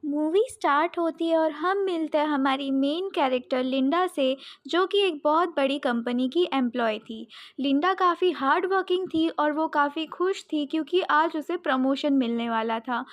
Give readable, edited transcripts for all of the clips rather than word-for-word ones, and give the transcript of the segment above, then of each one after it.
Movie start होती है और हम मिलते हैं हमारी मेन कैरेक्टर लिंडा से, जो कि एक बहुत बड़ी कंपनी की एम्प्लॉय थी। लिंडा काफ़ी हार्ड वर्किंग थी और वो काफ़ी खुश थी क्योंकि आज उसे प्रमोशन मिलने वाला था।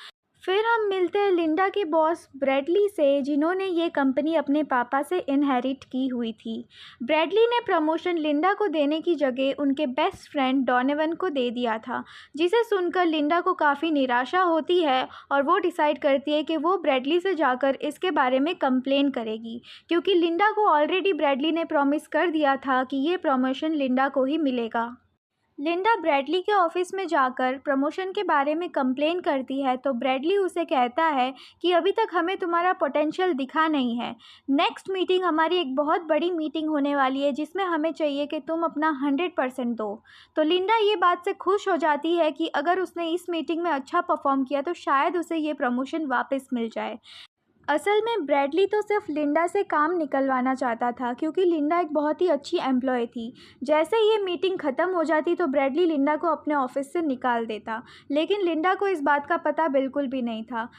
फिर हम मिलते हैं लिंडा के बॉस ब्रैडली से, जिन्होंने ये कंपनी अपने पापा से इनहेरिट की हुई थी। ब्रैडली ने प्रमोशन लिंडा को देने की जगह उनके बेस्ट फ्रेंड डॉनोवन को दे दिया था, जिसे सुनकर लिंडा को काफ़ी निराशा होती है और वो डिसाइड करती है कि वो ब्रैडली से जाकर इसके बारे में कंप्लेन करेगी, क्योंकि लिंडा को ऑलरेडी ब्रैडली ने प्रॉमिस कर दिया था कि ये प्रमोशन लिंडा को ही मिलेगा। लिंडा ब्रैडली के ऑफिस में जाकर प्रमोशन के बारे में कंप्लेन करती है, तो ब्रैडली उसे कहता है कि अभी तक हमें तुम्हारा पोटेंशियल दिखा नहीं है। नेक्स्ट मीटिंग हमारी एक बहुत बड़ी मीटिंग होने वाली है, जिसमें हमें चाहिए कि तुम अपना 100% दो। तो लिंडा ये बात से खुश हो जाती है कि अगर उसने इस मीटिंग में अच्छा परफॉर्म किया तो शायद उसे ये प्रमोशन वापस मिल जाए। असल में ब्रैडली तो सिर्फ लिंडा से काम निकलवाना चाहता था, क्योंकि लिंडा एक बहुत ही अच्छी एम्प्लॉय थी। जैसे ही ये मीटिंग ख़त्म हो जाती तो ब्रैडली लिंडा को अपने ऑफिस से निकाल देता, लेकिन लिंडा को इस बात का पता बिल्कुल भी नहीं था।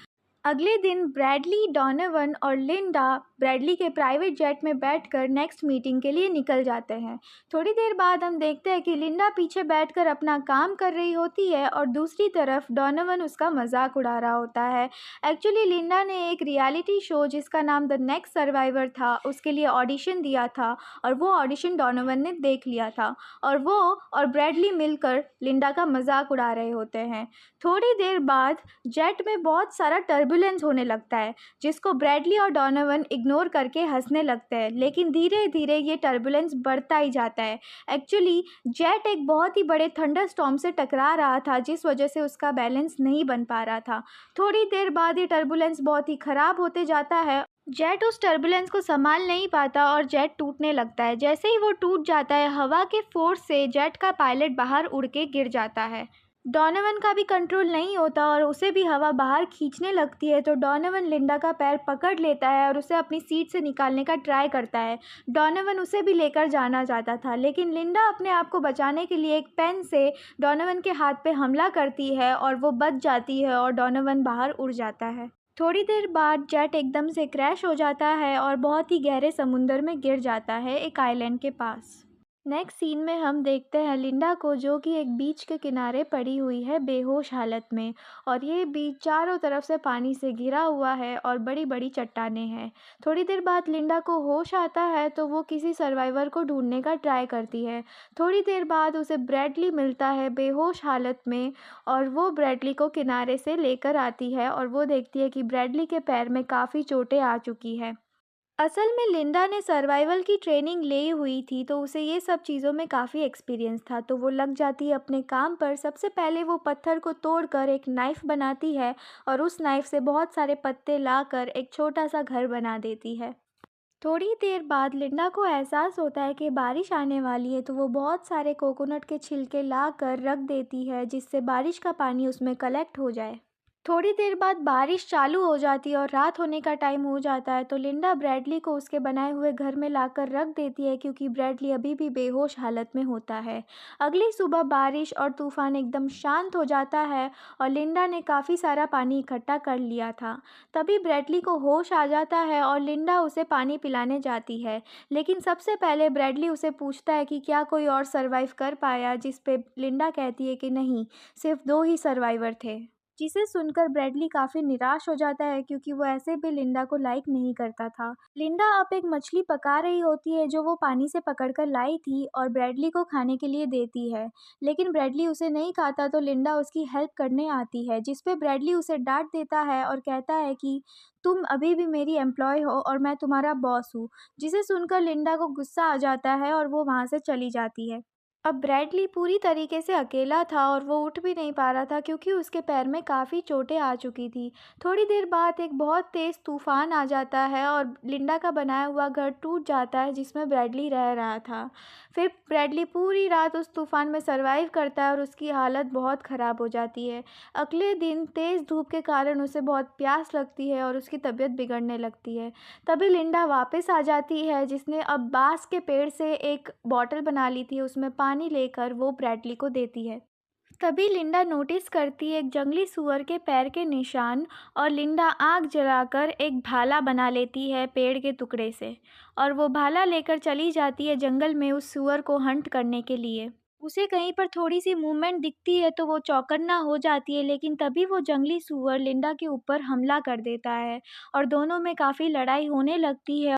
अगले दिन ब्रैडली, डॉनोवन और लिंडा ब्रैडली के प्राइवेट जेट में बैठकर नेक्स्ट मीटिंग के लिए निकल जाते हैं। थोड़ी देर बाद हम देखते हैं कि लिंडा पीछे बैठकर अपना काम कर रही होती है और दूसरी तरफ डॉनोवन उसका मजाक उड़ा रहा होता है। एक्चुअली लिंडा ने एक रियलिटी शो जिसका नाम द नेक्स्ट सर्वाइवर था, उसके लिए ऑडिशन दिया था और वो ऑडिशन डॉनोवन ने देख लिया था और वो और ब्रैडली मिलकर लिंडा का मजाक उड़ा रहे होते हैं। थोड़ी देर बाद जेट में बहुत सारा टर्बुलेंस होने लगता है, जिसको ब्रैडली और डॉनोवन इग्नोर करके हंसने लगते हैं, लेकिन धीरे धीरे ये टर्बुलेंस बढ़ता ही जाता है। एक्चुअली जेट एक बहुत ही बड़े थंडर स्टॉर्म से टकरा रहा था, जिस वजह से उसका बैलेंस नहीं बन पा रहा था। थोड़ी देर बाद ये टर्बुलेंस बहुत ही ख़राब होते जाता है। जेट उस टर्बुलेंस को संभाल नहीं पाता और जेट टूटने लगता है। जैसे ही वो टूट जाता है, हवा के फोर्स से जेट का पायलट बाहर उड़ के गिर जाता है। डॉनोवन का भी कंट्रोल नहीं होता और उसे भी हवा बाहर खींचने लगती है, तो डॉनोवन लिंडा का पैर पकड़ लेता है और उसे अपनी सीट से निकालने का ट्राई करता है। डॉनोवन उसे भी लेकर जाना चाहता था, लेकिन लिंडा अपने आप को बचाने के लिए एक पेन से डॉनोवन के हाथ पे हमला करती है और वो बच जाती है और डॉनोवन बाहर उड़ जाता है। थोड़ी देर बाद जेट एकदम से क्रैश हो जाता है और बहुत ही गहरे समुंदर में गिर जाता है, एक आइलैंड के पास। नेक्स्ट सीन में हम देखते हैं लिंडा को, जो कि एक बीच के किनारे पड़ी हुई है बेहोश हालत में, और ये बीच चारों तरफ से पानी से घिरा हुआ है और बड़ी बड़ी चट्टानें हैं। थोड़ी देर बाद लिंडा को होश आता है, तो वो किसी सर्वाइवर को ढूंढने का ट्राई करती है। थोड़ी देर बाद उसे ब्रैडली मिलता है बेहोश हालत में, और वो ब्रैडली को किनारे से लेकर आती है और वो देखती है कि ब्रैडली के पैर में काफ़ी चोटें आ चुकी है। असल में लिंडा ने सर्वाइवल की ट्रेनिंग ली हुई थी, तो उसे ये सब चीज़ों में काफ़ी एक्सपीरियंस था, तो वो लग जाती है अपने काम पर। सबसे पहले वो पत्थर को तोड़कर एक नाइफ़ बनाती है और उस नाइफ़ से बहुत सारे पत्ते लाकर एक छोटा सा घर बना देती है। थोड़ी देर बाद लिंडा को एहसास होता है कि बारिश आने वाली है, तो वो बहुत सारे कोकोनट के छिलके लाकर रख देती है, जिससे बारिश का पानी उसमें कलेक्ट हो जाए। थोड़ी देर बाद बारिश चालू हो जाती है और रात होने का टाइम हो जाता है, तो लिंडा ब्रैडली को उसके बनाए हुए घर में लाकर रख देती है, क्योंकि ब्रैडली अभी भी बेहोश हालत में होता है। अगली सुबह बारिश और तूफान एकदम शांत हो जाता है और लिंडा ने काफ़ी सारा पानी इकट्ठा कर लिया था। तभी ब्रैडली को होश आ जाता है और लिंडा उसे पानी पिलाने जाती है, लेकिन सबसे पहले ब्रैडली उसे पूछता है कि क्या कोई और सर्वाइव कर पाया, जिस पे लिंडा कहती है कि नहीं, सिर्फ 2 ही सर्वाइवर थे। जिसे सुनकर ब्रैडली काफ़ी निराश हो जाता है, क्योंकि वो ऐसे भी लिंडा को लाइक नहीं करता था। लिंडा अब एक मछली पका रही होती है, जो वो पानी से पकड़कर लाई थी और ब्रैडली को खाने के लिए देती है, लेकिन ब्रैडली उसे नहीं खाता, तो लिंडा उसकी हेल्प करने आती है, जिस पे ब्रैडली उसे डांट देता है और कहता है कि तुम अभी भी मेरी एम्प्लॉय हो और मैं तुम्हारा बॉस हूँ। जिसे सुनकर लिंडा को गुस्सा आ जाता है और वो वहाँ से चली जाती है। अब ब्रैडली पूरी तरीके से अकेला था और वो उठ भी नहीं पा रहा था, क्योंकि उसके पैर में काफ़ी चोटें आ चुकी थी। थोड़ी देर बाद एक बहुत तेज़ तूफान आ जाता है और लिंडा का बनाया हुआ घर टूट जाता है, जिसमें ब्रैडली रह रहा था। फिर ब्रैडली पूरी रात उस तूफान में सरवाइव करता है और उसकी हालत बहुत ख़राब हो जाती है। अगले दिन तेज़ धूप के कारण उसे बहुत प्यास लगती है और उसकी तबीयत बिगड़ने लगती है। तभी लिंडा वापस आ जाती है, जिसने अब बांस के पेड़ से एक बॉटल बना ली थी, उसमें पानी लेकर वो ब्रैडली को देती है। तभी लिंडा नोटिस करती है एक जंगली सूअर के पैर के निशान, और लिंडा आग जलाकर एक भाला बना लेती है पेड़ के टुकड़े से, और वो भाला लेकर चली जाती है जंगल में उस सूअर को हंट करने के लिए। उसे कहीं पर थोड़ी सी मूवमेंट दिखती है तो वो चौकन्ना हो जाती है, लेकिन तभी वो जंगली सूअर लिंडा के ऊपर हमला कर देता है और दोनों में काफ़ी लड़ाई होने लगती है।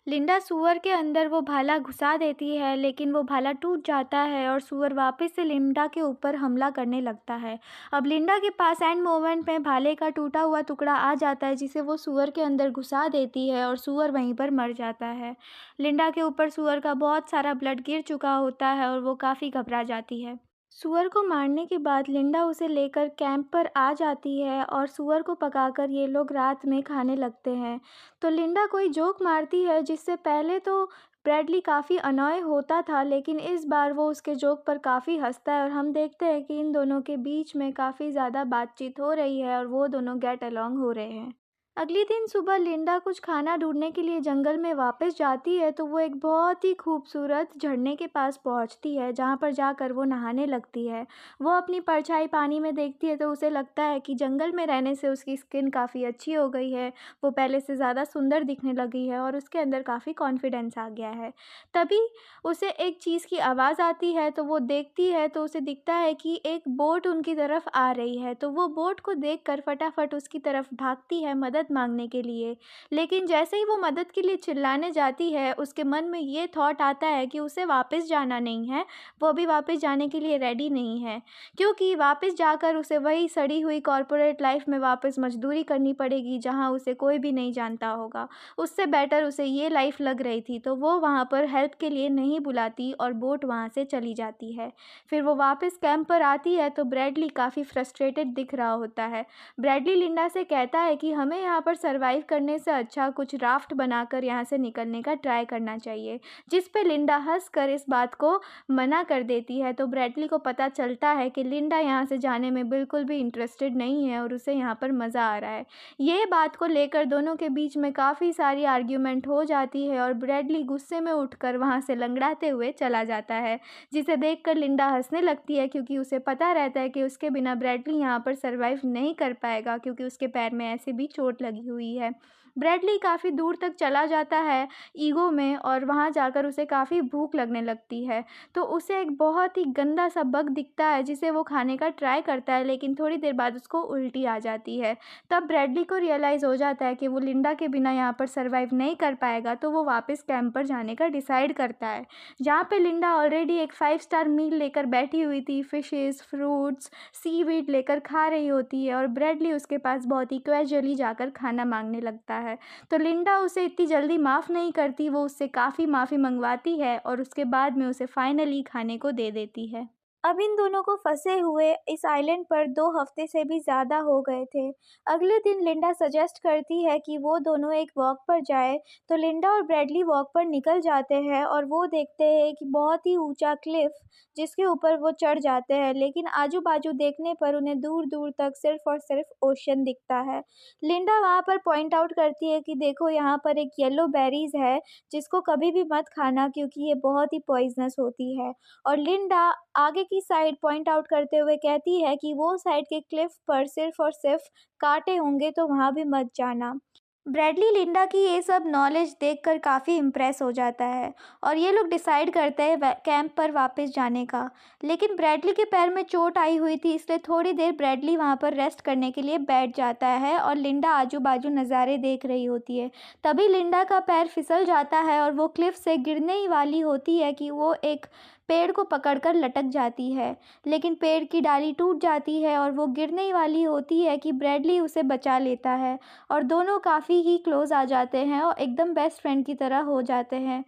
लिंडा सूअर के अंदर वो भाला घुसा देती है, लेकिन वो भाला टूट जाता है और सूअर वापस से लिंडा के ऊपर हमला करने लगता है। अब लिंडा के पास एंड मोमेंट में भाले का टूटा हुआ टुकड़ा आ जाता है, जिसे वो सूअर के अंदर घुसा देती है और सूअर वहीं पर मर जाता है। लिंडा के ऊपर सूअर का बहुत सारा ब्लड गिर चुका होता है और वो काफ़ी घबरा जाती है। सूअर को मारने के बाद लिंडा उसे लेकर कैंप पर आ जाती है और सूअर को पकाकर ये लोग रात में खाने लगते हैं। तो लिंडा कोई जोक मारती है, जिससे पहले तो ब्रैडली काफ़ी अनॉय होता था, लेकिन इस बार वो उसके जोक पर काफ़ी हंसता है और हम देखते हैं कि इन दोनों के बीच में काफ़ी ज़्यादा बातचीत हो रही है और वो दोनों गेट अलॉन्ग हो रहे हैं। अगले दिन सुबह लिंडा कुछ खाना ढूंढने के लिए जंगल में वापस जाती है, तो वो एक बहुत ही खूबसूरत झरने के पास पहुंचती है, जहां पर जाकर वो नहाने लगती है। वो अपनी परछाई पानी में देखती है तो उसे लगता है कि जंगल में रहने से उसकी स्किन काफ़ी अच्छी हो गई है, वो पहले से ज़्यादा सुंदर दिखने लगी है और उसके अंदर काफ़ी कॉन्फिडेंस आ गया है। तभी उसे एक चीज़ की आवाज़ आती है, तो वो देखती है तो उसे दिखता है कि एक बोट उनकी तरफ आ रही है। तो वो बोट को देखकर फटाफट उसकी तरफ भागती है मदद मांगने के लिए। लेकिन जैसे ही वो मदद के लिए चिल्लाने जाती है, उसके मन में ये थॉट आता है कि उसे वापस जाना नहीं है, वो अभी वापस जाने के लिए रेडी नहीं है, क्योंकि वापस जाकर उसे वही सड़ी हुई कॉर्पोरेट लाइफ में वापस मजदूरी करनी पड़ेगी, जहाँ उसे कोई भी नहीं जानता होगा। उससे बेटर उसे ये लाइफ लग रही थी, तो वो वहाँ पर हेल्प के लिए नहीं बुलाती और बोट वहाँ से चली जाती है। फिर वो वापस कैंप पर आती है तो ब्रैडली काफ़ी फ्रस्ट्रेटेड दिख रहा होता है। ब्रैडली लिंडा से कहता है कि हमें यहाँ पर सर्वाइव करने से अच्छा कुछ राफ्ट बनाकर यहाँ से निकलने का ट्राई करना चाहिए, जिस पे लिंडा हंसकर इस बात को मना कर देती है। तो ब्रैडली को पता चलता है कि लिंडा यहाँ से जाने में बिल्कुल भी इंटरेस्टेड नहीं है और उसे यहाँ पर मज़ा आ रहा है। ये बात को लेकर दोनों के बीच में काफ़ी सारी आर्ग्यूमेंट हो जाती है और ब्रैडली गुस्से में उठकर वहाँ से लंगड़ाते हुए चला जाता है, जिसे देखकर लिंडा हंसने लगती है, क्योंकि उसे पता रहता है कि उसके बिना ब्रैडली यहाँ पर सर्वाइव नहीं कर पाएगा, क्योंकि उसके पैर में ऐसे भी चोट लगी हुई है। ब्रैडली काफ़ी दूर तक चला जाता है ईगो में, और वहाँ जाकर उसे काफ़ी भूख लगने लगती है। तो उसे एक बहुत ही गंदा सा बग दिखता है, जिसे वो खाने का ट्राई करता है, लेकिन थोड़ी देर बाद उसको उल्टी आ जाती है। तब ब्रैडली को रियलाइज़ हो जाता है कि वो लिंडा के बिना यहाँ पर सर्वाइव नहीं कर पाएगा, तो वो वापस कैंप पर जाने का डिसाइड करता है, जहाँ पे लिंडा ऑलरेडी एक 5 स्टार मील लेकर बैठी हुई थी, फिशेस, फ्रूट्स, सीवीड लेकर खा रही होती है, और ब्रैडली उसके पास बहुत ही कैजुअली जाकर खाना मांगने लगता है। तो लिंडा उसे इतनी जल्दी माफ़ नहीं करती, वो उससे काफ़ी माफ़ी मंगवाती है और उसके बाद में उसे फाइनली खाने को दे देती है। अब इन दोनों को फंसे हुए इस आइलैंड पर 2 हफ्ते से भी ज़्यादा हो गए थे। अगले दिन लिंडा सजेस्ट करती है कि वो दोनों एक वॉक पर जाए, तो लिंडा और ब्रैडली वॉक पर निकल जाते हैं और वो देखते हैं कि बहुत ही ऊंचा क्लिफ, जिसके ऊपर वो चढ़ जाते हैं, लेकिन आजू बाजू देखने पर उन्हें दूर दूर तक सिर्फ और सिर्फ ओशन दिखता है। लिंडा वहाँ पर पॉइंट आउट करती है कि देखो, यहाँ पर एक येलो बेरीज है, जिसको कभी भी मत खाना, क्योंकि ये बहुत ही पॉइजनस होती है। और लिंडा आगे की साइड पॉइंट आउट करते हुए कहती है कि वो साइड के क्लिफ पर सिर्फ और सिर्फ कांटे होंगे, तो वहाँ भी मत जाना। ब्रैडली लिंडा की ये सब नॉलेज देखकर काफ़ी इम्प्रेस हो जाता है और ये लोग डिसाइड करते हैं कैंप पर वापस जाने का। लेकिन ब्रैडली के पैर में चोट आई हुई थी, इसलिए थोड़ी देर ब्रैडली वहाँ पर रेस्ट करने के लिए बैठ जाता है और लिंडा आजू बाजू नज़ारे देख रही होती है। तभी लिंडा का पैर फिसल जाता है और वो क्लिफ से गिरने ही वाली होती है कि वो एक पेड़ को पकड़कर लटक जाती है, लेकिन पेड़ की डाली टूट जाती है और वो गिरने ही वाली होती है कि ब्रैडली उसे बचा लेता है और दोनों काफ़ी ही क्लोज आ जाते हैं और एकदम बेस्ट फ्रेंड की तरह हो जाते हैं।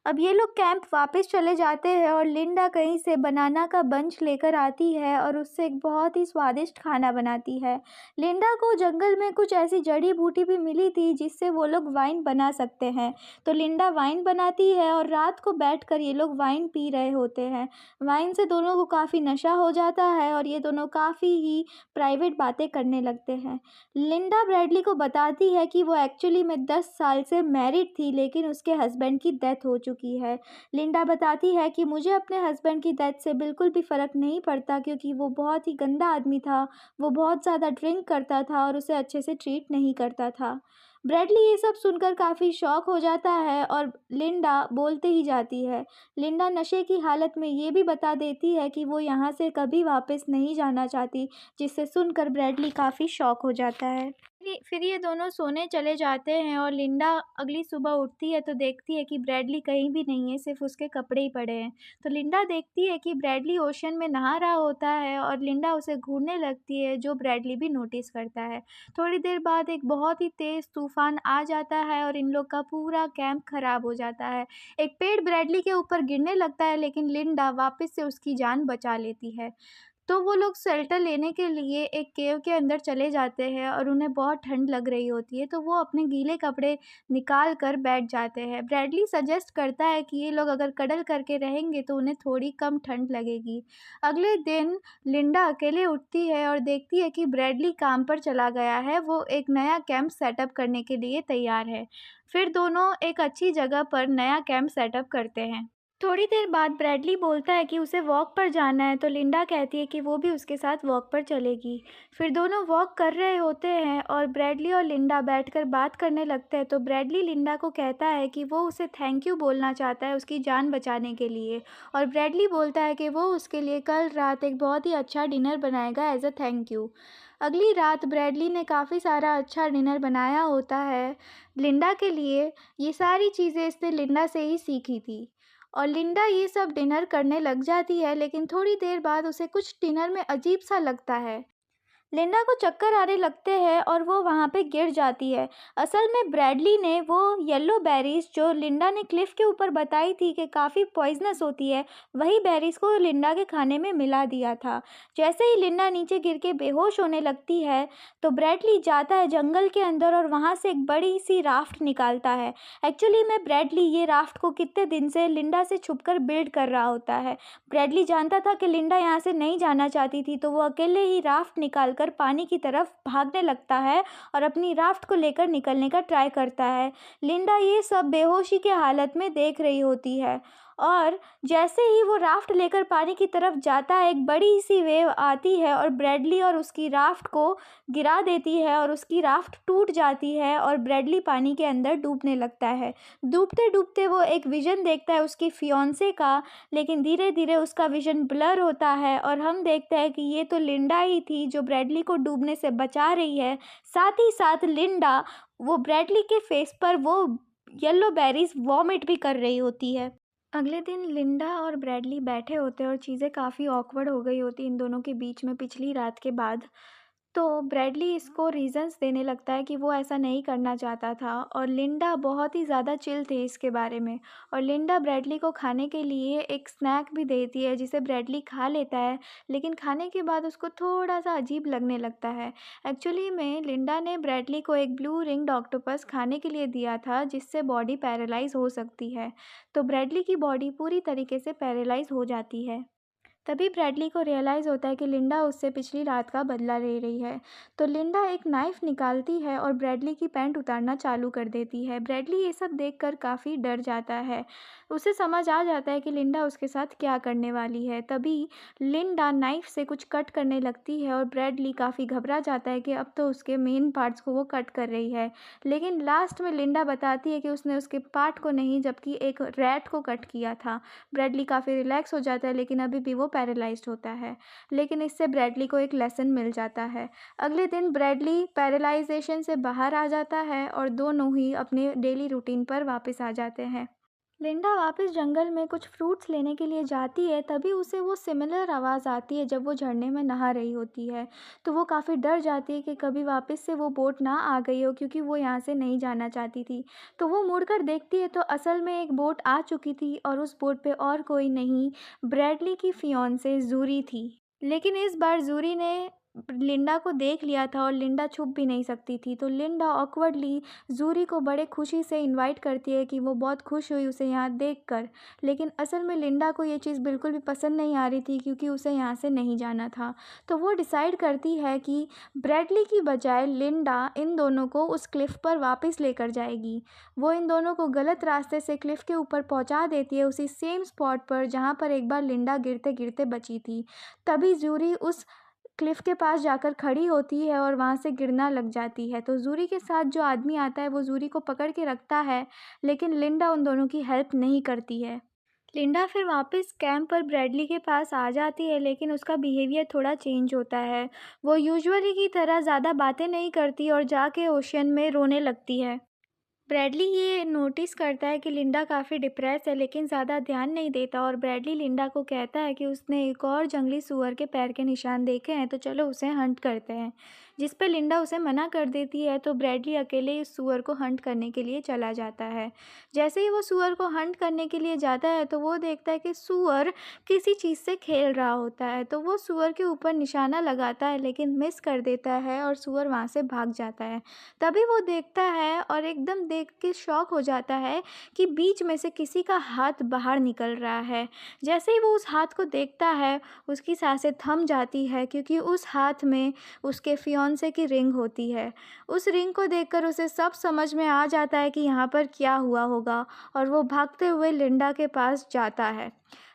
अब ये लोग कैंप वापस चले जाते हैं और लिंडा कहीं से बनाना का बंच लेकर आती है और उससे एक बहुत ही स्वादिष्ट खाना बनाती है। लिंडा को जंगल में कुछ ऐसी जड़ी बूटी भी मिली थी जिससे वो लोग वाइन बना सकते हैं, तो लिंडा वाइन बनाती है और रात को बैठकर ये लोग वाइन पी रहे होते हैं। वाइन से दोनों को काफ़ी नशा हो जाता है और ये दोनों काफ़ी ही प्राइवेट बातें करने लगते हैं। लिंडा ब्रैडली को बताती है कि वो एक्चुअली में 10 साल से मैरिड थी, लेकिन उसके हस्बैंड की डेथ हो चुकी चुकी है। लिंडा बताती है कि मुझे अपने हस्बैंड की डेथ से बिल्कुल भी फ़र्क नहीं पड़ता क्योंकि वो बहुत ही गंदा आदमी था, वो बहुत ज़्यादा ड्रिंक करता था और उसे अच्छे से ट्रीट नहीं करता था। ब्रैडली ये सब सुनकर काफ़ी शॉक हो जाता है और लिंडा बोलते ही जाती है। लिंडा नशे की हालत में ये भी बता देती है कि वो यहाँ से कभी वापस नहीं जाना चाहती, जिसे सुनकर ब्रैडली काफ़ी शॉक हो जाता है। फिर ये दोनों सोने चले जाते हैं और लिंडा अगली सुबह उठती है तो देखती है कि ब्रैडली कहीं भी नहीं है, सिर्फ उसके कपड़े ही पड़े हैं। तो लिंडा देखती है कि ब्रैडली ओशन में नहा रहा होता है और लिंडा उसे घूरने लगती है, जो ब्रैडली भी नोटिस करता है। थोड़ी देर बाद एक बहुत ही तेज़ तूफान आ जाता है और इन लोग का पूरा कैंप खराब हो जाता है। एक पेड़ ब्रैडली के ऊपर गिरने लगता है, लेकिन लिंडा वापस से उसकी जान बचा लेती है। तो वो लोग शेल्टर लेने के लिए एक केव के अंदर चले जाते हैं और उन्हें बहुत ठंड लग रही होती है, तो वो अपने गीले कपड़े निकाल कर बैठ जाते हैं। ब्रैडली सजेस्ट करता है कि ये लोग अगर कडल करके रहेंगे तो उन्हें थोड़ी कम ठंड लगेगी। अगले दिन लिंडा अकेले उठती है और देखती है कि ब्रैडली काम पर चला गया है, वो एक नया कैंप सेटअप करने के लिए तैयार है। फिर दोनों एक अच्छी जगह पर नया कैंप सेटअप करते हैं। थोड़ी देर बाद ब्रैडली बोलता है कि उसे वॉक पर जाना है, तो लिंडा कहती है कि वो भी उसके साथ वॉक पर चलेगी। फिर दोनों वॉक कर रहे होते हैं और ब्रैडली और लिंडा बैठकर बात करने लगते हैं, तो ब्रैडली लिंडा को कहता है कि वो उसे थैंक यू बोलना चाहता है उसकी जान बचाने के लिए, और ब्रैडली बोलता है कि वो उसके लिए कल रात एक बहुत ही अच्छा डिनर बनाएगा एज अ थैंक यू। अगली रात ब्रैडली ने काफ़ी सारा अच्छा डिनर बनाया होता है लिंडा के लिए। ये सारी चीज़ें इसने लिंडा से ही सीखी थी और लिंडा ये सब डिनर करने लग जाती है, लेकिन थोड़ी देर बाद उसे कुछ डिनर में अजीब सा लगता है। लिंडा को चक्कर आने लगते हैं और वो वहाँ पे गिर जाती है। असल में ब्रैडली ने वो येलो बेरीज जो लिंडा ने क्लिफ के ऊपर बताई थी कि काफ़ी पॉइजनस होती है, वही बेरीज को लिंडा के खाने में मिला दिया था। जैसे ही लिंडा नीचे गिर के बेहोश होने लगती है, तो ब्रैडली जाता है जंगल के अंदर और वहाँ से एक बड़ी सी राफ्ट निकालता है। एक्चुअली में ब्रैडली ये राफ्ट को कितने दिन से लिंडा से छुपकर बिल्ड कर रहा होता है। ब्रैडली जानता था कि लिंडा यहाँ से नहीं जाना चाहती थी, तो वो अकेले ही राफ्ट निकालकर पानी की तरफ भागने लगता है और अपनी राफ्ट को लेकर निकलने का ट्राई करता है। लिंडा ये सब बेहोशी के हालत में देख रही होती है और जैसे ही वो राफ्ट लेकर पानी की तरफ जाता है, एक बड़ी सी वेव आती है और ब्रैडली और उसकी राफ्ट को गिरा देती है और उसकी राफ्ट टूट जाती है और ब्रैडली पानी के अंदर डूबने लगता है। डूबते डूबते वो एक विज़न देखता है उसकी फियांसे का, लेकिन धीरे धीरे उसका विज़न ब्लर होता है और हम देखते हैं कि ये तो लिंडा ही थी जो ब्रैडली को डूबने से बचा रही है। साथ ही साथ लिंडा वो ब्रैडली के फेस पर वो येलो बेरीज वॉमिट भी कर रही होती है। अगले दिन लिंडा और ब्रैडली बैठे होते हैं और चीज़ें काफ़ी ऑकवर्ड हो गई होती इन दोनों के बीच में पिछली रात के बाद। तो ब्रैडली इसको रीज़न्स देने लगता है कि वो ऐसा नहीं करना चाहता था और लिंडा बहुत ही ज़्यादा चिल थे इसके बारे में, और लिंडा ब्रैडली को खाने के लिए एक स्नैक भी देती है जिसे ब्रैडली खा लेता है, लेकिन खाने के बाद उसको थोड़ा सा अजीब लगने लगता है। एक्चुअली में लिंडा ने ब्रैडली को एक ब्लू रिंग्ड ऑक्टोपस खाने के लिए दिया था जिससे बॉडी पैरालाइज हो सकती है, तो ब्रैडली की बॉडी पूरी तरीके से पैरालाइज हो जाती है। तभी ब्रैडली को रियलाइज़ होता है कि लिंडा उससे पिछली रात का बदला ले रही है। तो लिंडा एक नाइफ़ निकालती है और ब्रैडली की पैंट उतारना चालू कर देती है। ब्रैडली ये सब देखकर काफ़ी डर जाता है। उसे समझ आ जाता है कि लिंडा उसके साथ क्या करने वाली है। तभी लिंडा नाइफ़ से कुछ कट करने लगती है और ब्रैडली काफ़ी घबरा जाता है कि अब तो उसके मेन पार्ट्स को वो कट कर रही है। लेकिन लास्ट में लिंडा बताती है कि उसने उसके पार्ट को नहीं, जबकि एक रैट को कट किया था। ब्रैडली काफ़ी रिलैक्स हो जाता है, लेकिन अभी भी वो पैरालाइज्ड होता है। लेकिन इससे ब्रैडली को एक लेसन मिल जाता है। अगले दिन ब्रैडली पैरालाइजेशन से बाहर आ जाता है और दोनों ही अपने डेली रूटीन पर वापस आ जाते हैं। लिंडा वापस जंगल में कुछ फ्रूट्स लेने के लिए जाती है, तभी उसे वो सिमिलर आवाज़ आती है जब वो झरने में नहा रही होती है। तो वो काफ़ी डर जाती है कि कभी वापस से वो बोट ना आ गई हो, क्योंकि वो यहाँ से नहीं जाना चाहती थी। तो वो मुड़कर देखती है तो असल में एक बोट आ चुकी थी और उस बोट पे और कोई नहीं, ब्रैडली की फियांसे ज़ूरी थी। लेकिन इस बार ज़ूरी ने लिंडा को देख लिया था और लिंडा छुप भी नहीं सकती थी। तो लिंडा ऑकवर्डली ज़ूरी को बड़े खुशी से इनवाइट करती है कि वो बहुत खुश हुई उसे यहाँ देखकर। लेकिन असल में लिंडा को ये चीज़ बिल्कुल भी पसंद नहीं आ रही थी क्योंकि उसे यहाँ से नहीं जाना था। तो वो डिसाइड करती है कि ब्रैडली की बजाय लिंडा इन दोनों को उस क्लिफ़ पर वापस लेकर जाएगी। वो इन दोनों को गलत रास्ते से क्लिफ़ के ऊपर पहुँचा देती है, उसी सेम स्पॉट पर जहाँ पर एक बार लिंडा गिरते-गिरते बची थी। तभी ज़ूरी उस क्लिफ़ के पास जाकर खड़ी होती है और वहाँ से गिरना लग जाती है। तो ज़ूरी के साथ जो आदमी आता है वो ज़ूरी को पकड़ के रखता है, लेकिन लिंडा उन दोनों की हेल्प नहीं करती है। लिंडा फिर वापस कैंप पर ब्रैडली के पास आ जाती है, लेकिन उसका बिहेवियर थोड़ा चेंज होता है। वो यूजुअली की तरह ज़्यादा बातें नहीं करती और जाके ओशन में रोने लगती है। ब्रैडली ये नोटिस करता है कि लिंडा काफ़ी डिप्रेस है, लेकिन ज़्यादा ध्यान नहीं देता और ब्रैडली लिंडा को कहता है कि उसने एक और जंगली सूअर के पैर के निशान देखे हैं, तो चलो उसे हंट करते हैं। जिस पे लिंडा उसे मना कर देती है, तो ब्रैडली अकेले इस सूअर को हंट करने के लिए चला जाता है। जैसे ही वो सूअर को हंट करने के लिए जाता है, तो वो देखता है कि सूअर किसी चीज़ से खेल रहा होता है। तो वो सूअर के ऊपर निशाना लगाता है, लेकिन मिस कर देता है और सूअर वहाँ से भाग जाता है। तभी वो देखता है और एकदम देख के शॉक हो जाता है कि बीच में से किसी का हाथ बाहर निकल रहा है। जैसे ही वो उस हाथ को देखता है, उसकी सांसें थम जाती है क्योंकि उस हाथ में उसके फियांसे की रिंग होती है। उस रिंग को देखकर उसे सब समझ में आ जाता है कि यहाँ पर क्या हुआ होगा और वो भागते हुए लिंडा के पास जाता है।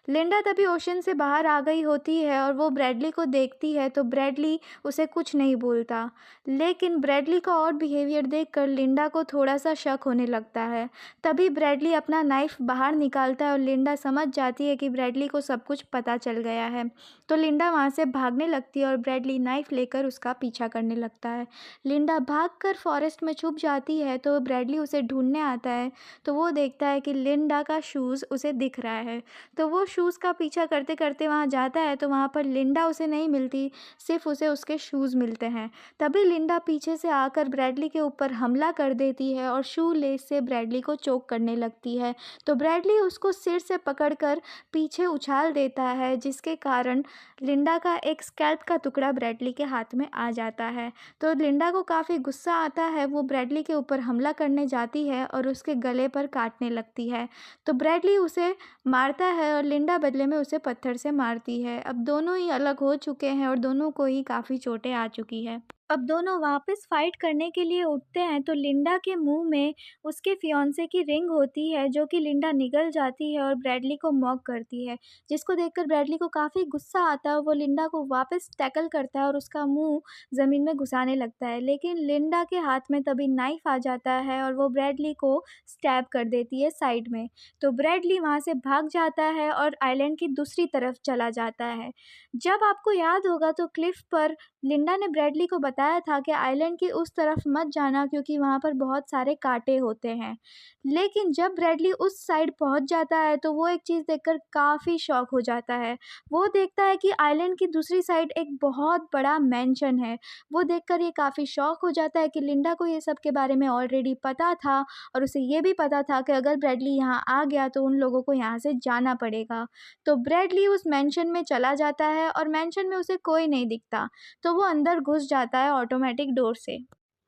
लिंडा तभी ओशन से बाहर आ गई होती है और वो ब्रैडली को देखती है, तो ब्रैडली उसे कुछ नहीं बोलता। लेकिन ब्रैडली का और बिहेवियर देखकर लिंडा को थोड़ा-सा शक होने लगता है। तभी ब्रैडली अपना नाइफ़ बाहर निकालता है और लिंडा समझ जाती है कि ब्रैडली को सब कुछ पता चल गया है। तो लिंडा वहाँ से भागने लगती है और ब्रैडली नाइफ़ लेकर उसका पीछा करने लगता है। लिंडा भागकर फॉरेस्ट में छुप जाती है, तो ब्रैडली उसे ढूँढने आता है। तो वो देखता है कि लिंडा का शूज़ उसे दिख रहा है। तो वो शूज़ का पीछा करते-करते वहाँ जाता है, तो वहाँ पर लिंडा उसे नहीं मिलती, सिर्फ़ उसे उसके शूज़ मिलते हैं। तभी लिंडा पीछे से आकर ब्रैडली के ऊपर हमला कर देती है और शू लेस से ब्रैडली को चोक करने लगती है। तो ब्रैडली उसको सिर से पकड़कर पीछे उछाल देता है, जिसके कारण लिंडा का एक स्कैल्प का टुकड़ा ब्रैडली के हाथ में आ जाता है। तो लिंडा को काफ़ी गुस्सा आता है, वो ब्रैडली के ऊपर हमला करने जाती है और उसके गले पर काटने लगती है। तो ब्रैडली उसे मारता है और लिंडा बदले में उसे पत्थर से मारती है। अब दोनों ही अलग हो चुके हैं और दोनों को ही काफ़ी चोटें आ चुकी है। अब दोनों वापस फाइट करने के लिए उठते हैं, तो लिंडा के मुंह में उसके फियांसे की रिंग होती है, जो कि लिंडा निगल जाती है और ब्रैडली को मॉक करती है, जिसको देखकर ब्रैडली को काफ़ी गुस्सा आता है और वो लिंडा को वापस टैकल करता है और उसका मुंह ज़मीन में घुसाने लगता है। लेकिन लिंडा के हाथ में तभी नाइफ आ जाता है और वो ब्रैडली को स्टैब कर देती है साइड में। तो ब्रैडली वहाँ से भाग जाता है और आइलैंड की दूसरी तरफ चला जाता है। जब आपको याद होगा, तो क्लिफ पर लिंडा ने ब्रैडली को बताया था कि आइलैंड की उस तरफ मत जाना क्योंकि वहाँ पर बहुत सारे कांटे होते हैं। लेकिन जब ब्रैडली उस साइड पहुँच जाता है, तो वो एक चीज़ देखकर काफ़ी शॉक हो जाता है। वो देखता है कि आइलैंड की दूसरी साइड एक बहुत बड़ा मैंशन है। वो देखकर ये काफ़ी शॉक हो जाता है कि लिंडा को ये सब के बारे में ऑलरेडी पता था और उसे ये भी पता था कि अगर ब्रैडली यहाँ आ गया तो उन लोगों को यहाँ से जाना पड़ेगा। तो ब्रैडली उस मैंशन में चला जाता है और मैंशन में उसे कोई नहीं दिखता, तो वो अंदर घुस जाता है ऑटोमेटिक डोर से।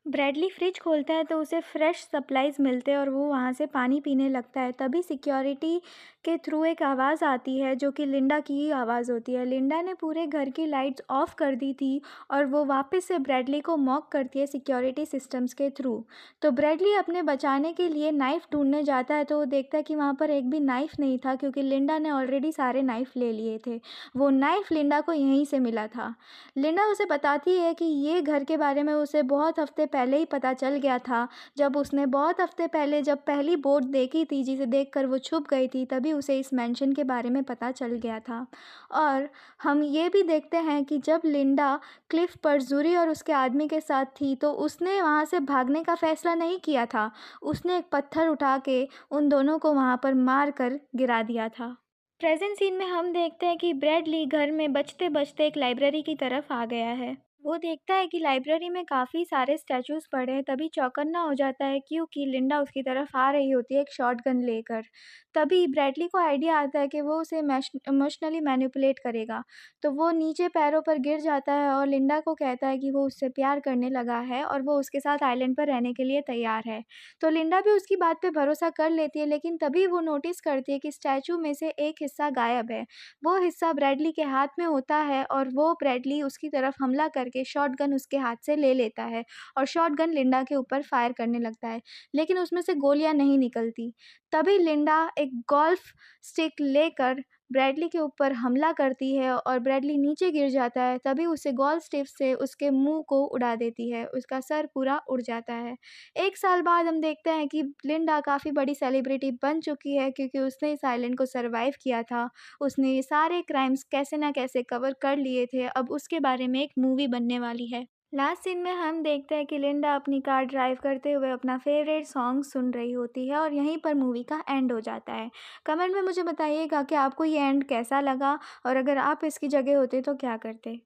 ब्रैडली फ्रिज खोलता है, तो उसे फ्रेश सप्लाइज मिलते हैं और वो वहाँ से पानी पीने लगता है। तभी सिक्योरिटी के थ्रू एक आवाज़ आती है, जो कि लिंडा की ही आवाज़ होती है। लिंडा ने पूरे घर की लाइट्स ऑफ कर दी थी और वो वापस से ब्रैडली को मॉक करती है सिक्योरिटी सिस्टम्स के थ्रू। तो ब्रैडली अपने बचाने के लिए नाइफ़ ढूंढने जाता है, तो वो देखता है कि वहाँ पर एक भी नाइफ़ नहीं था क्योंकि लिंडा ने ऑलरेडी सारे नाइफ़ ले लिए थे। वो नाइफ़ लिंडा को यहीं से मिला था। लिंडा उसे बताती है कि ये घर के बारे में उसे बहुत हफ्ते पहले ही पता चल गया था। जब उसने बहुत हफ्ते पहले जब पहली बोट देखी थी, जिसे देखकर वो छुप गई थी, तभी उसे इस मैंशन के बारे में पता चल गया था। और हम ये भी देखते हैं कि जब लिंडा क्लिफ पर ज़ूरी और उसके आदमी के साथ थी, तो उसने वहाँ से भागने का फ़ैसला नहीं किया था। उसने एक पत्थर उठा के उन दोनों को वहाँ पर मार कर गिरा दिया था। प्रेज़ेंट सीन में हम देखते हैं कि ब्रैडली घर में बचते-बचते एक लाइब्रेरी की तरफ आ गया है। वो देखता है कि लाइब्रेरी में काफ़ी सारे स्टैचूज़ पड़े हैं, तभी चौकन्ना हो जाता है क्योंकि लिंडा उसकी तरफ आ रही होती है एक शॉटगन लेकर। तभी ब्रैडली को आइडिया आता है कि वो उसे इमोशनली मैनिपुलेट करेगा। तो वो नीचे पैरों पर गिर जाता है और लिंडा को कहता है कि वो उससे प्यार करने लगा है और वो उसके साथ आइलैंड पर रहने के लिए तैयार है। तो लिंडा भी उसकी बात पे भरोसा कर लेती है, लेकिन तभी वो नोटिस करती है कि स्टैचू में से एक हिस्सा गायब है। वो हिस्सा ब्रैडली के हाथ में होता है और वो ब्रैडली उसकी तरफ हमला करके शॉटगन उसके हाथ से ले लेता है और शॉटगन लिंडा के ऊपर फायर करने लगता है, लेकिन उसमें से गोलियां नहीं निकलती। तभी लिंडा एक गोल्फ स्टिक लेकर ब्रैडली के ऊपर हमला करती है और ब्रैडली नीचे गिर जाता है। तभी उसे गोल्फ स्टिक से उसके मुंह को उड़ा देती है, उसका सर पूरा उड़ जाता है। 1 साल बाद हम देखते हैं कि लिंडा काफ़ी बड़ी सेलिब्रिटी बन चुकी है क्योंकि उसने इस आइलैंड को सरवाइव किया था। उसने ये सारे क्राइम्स कैसे ना कैसे कवर कर लिए थे, अब उसके बारे में एक मूवी बनने वाली है। लास्ट सीन में हम देखते हैं कि लिंडा अपनी कार ड्राइव करते हुए अपना फेवरेट सॉन्ग सुन रही होती है और यहीं पर मूवी का एंड हो जाता है। कमेंट में मुझे बताइएगा कि आपको ये एंड कैसा लगा और अगर आप इसकी जगह होते तो क्या करते।